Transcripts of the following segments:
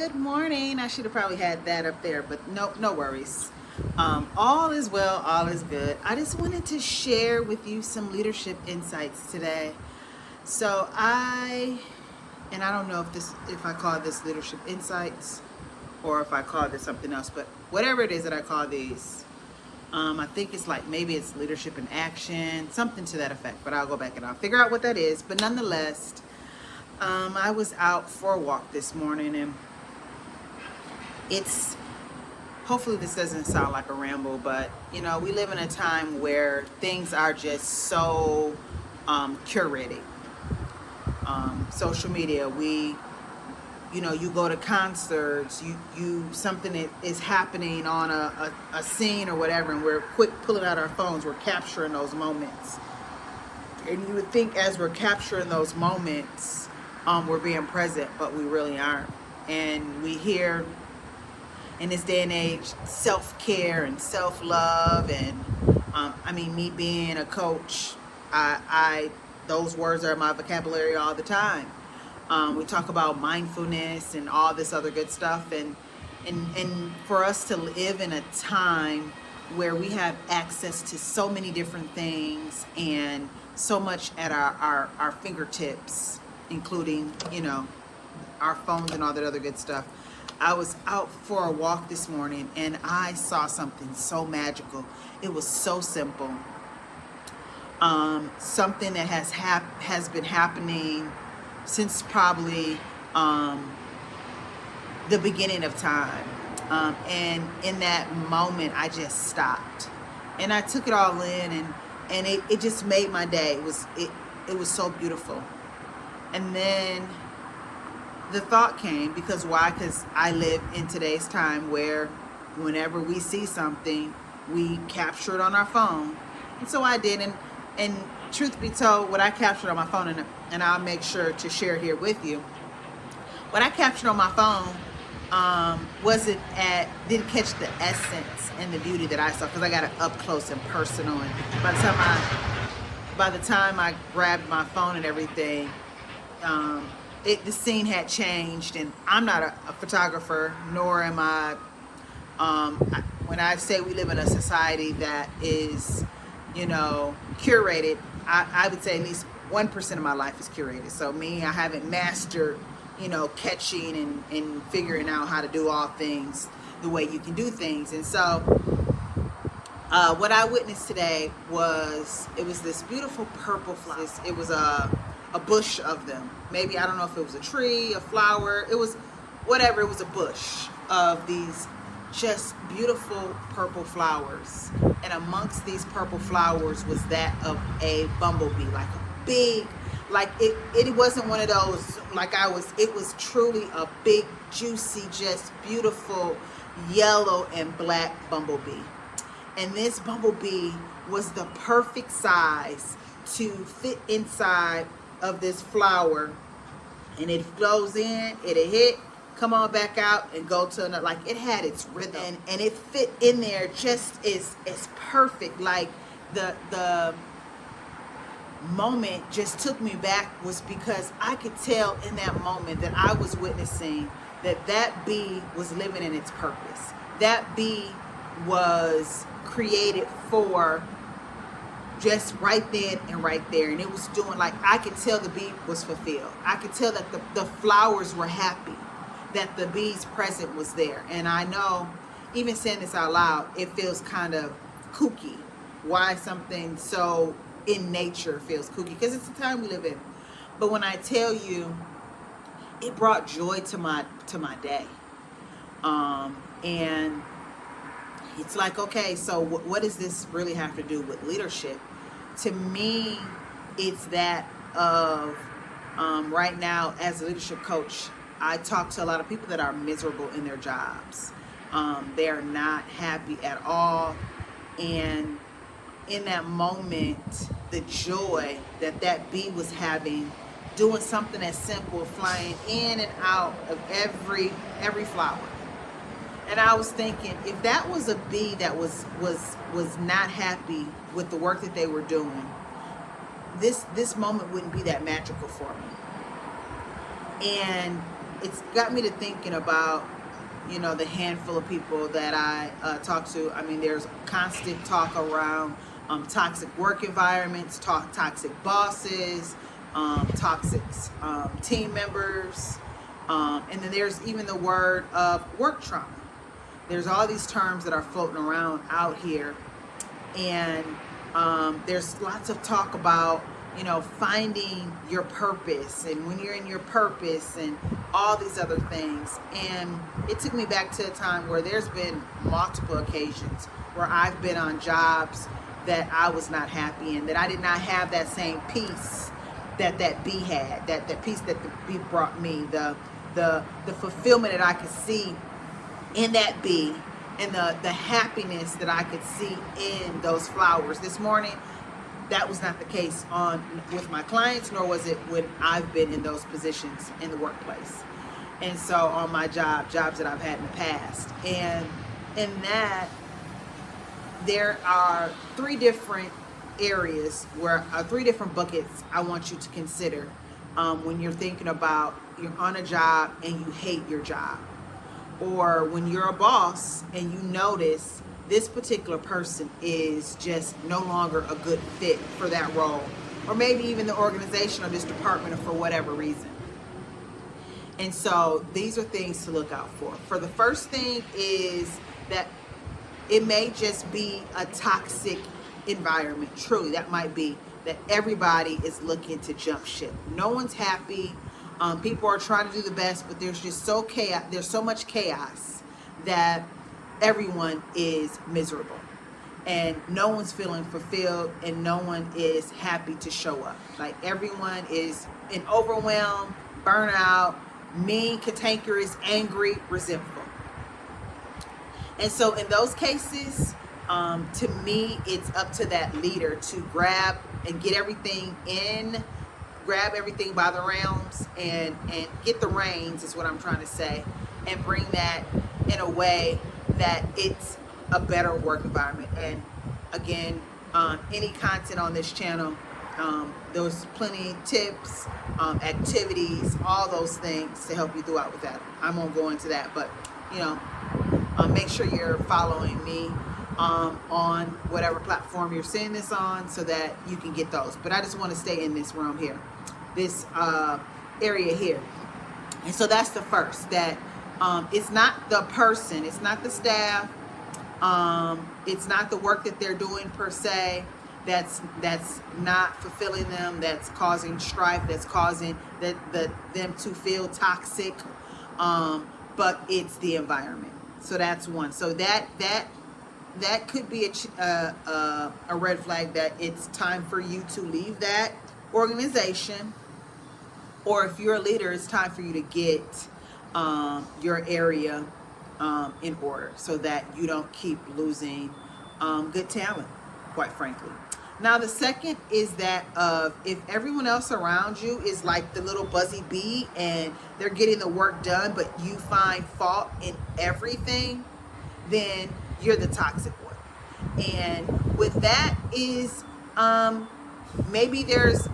Good morning. I should have probably had that up there, but no worries. All is well, all is good. I just wanted to share with you some leadership insights today. And I don't know if I call this leadership insights or if I call this something else, but whatever it is that I call these, I think it's like maybe it's leadership in action, something to that effect. But I'll go back and I'll figure out what that is. But nonetheless, I was out for a walk this morning, and it's hopefully this doesn't sound like a ramble, but we live in a time where things are just so curated. Social media, you go to concerts, you something is happening on a scene or whatever, and we're quick pulling out our phones, we're capturing those moments. And you would think as we're capturing those moments, we're being present, but we really aren't. And we hear in this day and age self-care and self-love, and me being a coach, I those words are in my vocabulary all the time. We talk about mindfulness and all this other good stuff, and for us to live in a time where we have access to so many different things and so much at our fingertips, including our phones and all that other good stuff. I was out for a walk this morning and I saw something so magical. It was so simple. Something that has been happening since probably the beginning of time. And in that moment, I just stopped and I took it all in, and it just made my day. It was so beautiful. And then the thought came, because why? Because I live in today's time where whenever we see something, we capture it on our phone. And so I did, and truth be told, what I captured on my phone, and I'll make sure to share here with you, what I captured on my phone didn't catch the essence and the beauty that I saw, because I got it up close and personal. And by the time I grabbed my phone and everything, the scene had changed. And I'm not a photographer, nor am I. When I say we live in a society that is, curated, I would say at least 1% of my life is curated. So I haven't mastered, catching and figuring out how to do all things the way you can do things. And so what I witnessed today was this beautiful purple flower. It was a bush of them. Maybe, I don't know if it was a tree, a flower, it was whatever, it was a bush of these just beautiful purple flowers. And amongst these purple flowers was that of a bumblebee, like a big, like it wasn't one of those, it was truly a big, juicy, just beautiful yellow and black bumblebee. And this bumblebee was the perfect size to fit inside of this flower, and it goes in, it'll hit, come on back out, and go to another. Like, it had its rhythm, and it fit in there just is perfect. Like, the moment just took me back, was because I could tell in that moment that I was witnessing that bee was living in its purpose. That bee was created for just right then and right there, and it was doing, like, I could tell the bee was fulfilled. I could tell that the flowers were happy, that the bee's presence was there. And I know, even saying this out loud, it feels kind of kooky. Why something so in nature feels kooky? Because it's the time we live in. But when I tell you, it brought joy to my day. And it's like, okay, so what does this really have to do with leadership? To me, it's that of right now, as a leadership coach, I talk to a lot of people that are miserable in their jobs. They are not happy at all. And in that moment, the joy that bee was having, doing something as simple, flying in and out of every flower. And I was thinking, if that was a bee that was not happy with the work that they were doing, this moment wouldn't be that magical for me. And it's got me to thinking about, you know, the handful of people that I talk to. I mean, there's constant talk around toxic work environments, toxic bosses, toxic team members, and then there's even the word of work trauma. There's all these terms that are floating around out here, and there's lots of talk about, you know, finding your purpose, and when you're in your purpose, and all these other things. And it took me back to a time where there's been multiple occasions where I've been on jobs that I was not happy in, that I did not have that same peace that that bee had, that peace that the bee brought me, the fulfillment that I could see in that bee, and the happiness that I could see in those flowers. This morning, that was not the case with my clients, nor was it when I've been in those positions in the workplace. And so on my jobs that I've had in the past. And in that, there are three different areas where three different buckets I want you to consider when you're thinking about you're on a job and you hate your job, or when you're a boss and you notice this particular person is just no longer a good fit for that role, or maybe even the organization or this department, or for whatever reason. And so these are things to look out for. For the first thing is that it may just be a toxic environment. Truly, that might be that everybody is looking to jump ship. No one's happy. People are trying to do the best, but there's just there's so much chaos that everyone is miserable, and no one's feeling fulfilled, and no one is happy to show up. Like, everyone is in overwhelm, burnout, mean, cantankerous, angry, resentful. And so in those cases, to me, it's up to that leader to grab and get everything in, grab everything by the realms, and get the reins, is what I'm trying to say, and bring that in a way that it's a better work environment. And again, any content on this channel, there's plenty tips, activities, all those things to help you throughout with that. I won't go into that, but you know, make sure you're following me on whatever platform you're seeing this on, so that you can get those. But I just want to stay in this realm here, this area here. And so that's the first, that it's not the person, it's not the staff, it's not the work that they're doing per se that's not fulfilling them, that's causing strife, that's causing them to feel toxic, but it's the environment. So that's one. So that could be a red flag that it's time for you to leave that organization, or if you're a leader, it's time for you to get your area in order, so that you don't keep losing good talent, quite frankly. Now, the second is that if everyone else around you is like the little buzzy bee and they're getting the work done, but you find fault in everything, then you're the toxic one. And with that is maybe this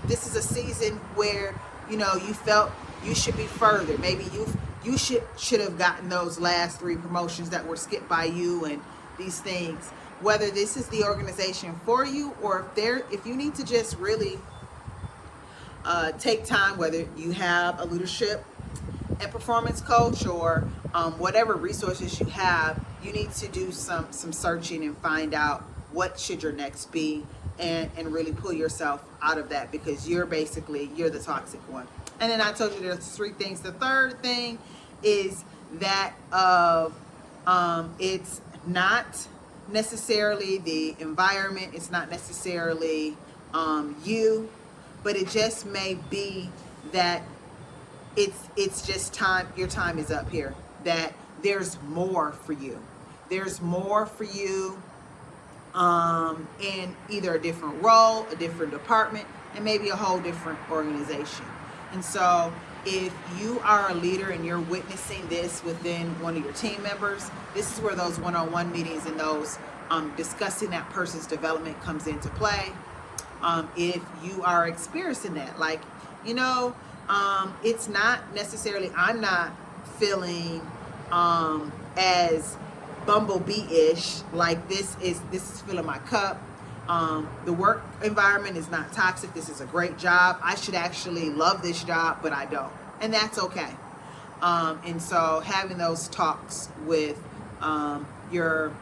is a season where, you know, you felt you should be further. Maybe you should have gotten those last 3 promotions that were skipped by you, and these things. Whether this is the organization for you, or if you need to just really take time, whether you have a leadership and performance coach, or whatever resources you have, you need to do some searching and find out what should your next be, and really pull yourself out of that, because you're the toxic one. And then I told you there's 3 things. The third thing is that it's not necessarily the environment, it's not necessarily you, but it just may be that it's just time, your time is up here, that there's more for you. There's more for you in either a different role, a different department, and maybe a whole different organization. And so if you are a leader and you're witnessing this within one of your team members, this is where those one-on-one meetings and those discussing that person's development comes into play. If you are experiencing that, like, you know, It's not necessarily, I'm not feeling as bumblebee-ish, like this is filling my cup. The work environment is not toxic. This is a great job. I should actually love this job, but I don't, and that's okay. And so having those talks with your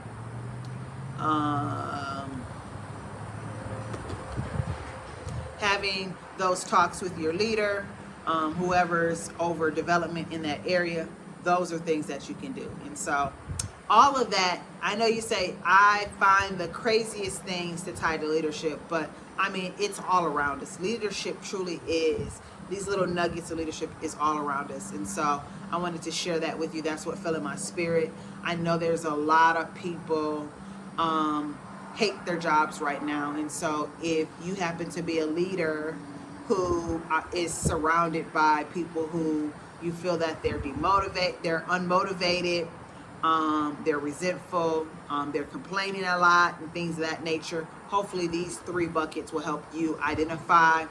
having those talks with your leader, whoever's over development in that area, those are things that you can do. And so all of that, I know you say, I find the craziest things to tie to leadership, but I mean, it's all around us. Leadership truly is. These little nuggets of leadership is all around us. And so I wanted to share that with you. That's what fell in my spirit. I know there's a lot of people hate their jobs right now. And so if you happen to be a leader who is surrounded by people who you feel that they're demotivated, they're unmotivated, they're resentful, they're complaining a lot and things of that nature, hopefully these 3 buckets will help you identify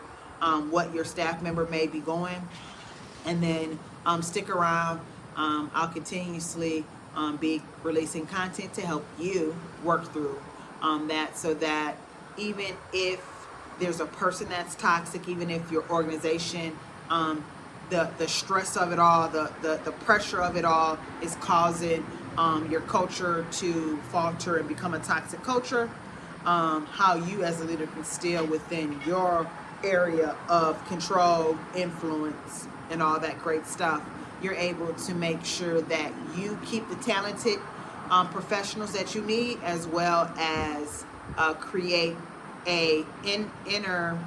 what your staff member may be going. And then stick around. I'll continuously be releasing content to help you work through that, so that even if there's a person that's toxic, even if your organization, the stress of it all, the pressure of it all is causing your culture to falter and become a toxic culture, how you as a leader can still within your area of control, influence, and all that great stuff, you're able to make sure that you keep the talented professionals that you need, as well as create a inner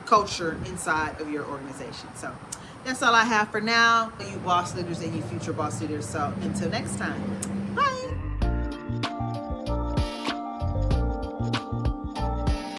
culture inside of your organization. So that's all I have for now. You boss leaders and you future boss leaders. So until next time, bye.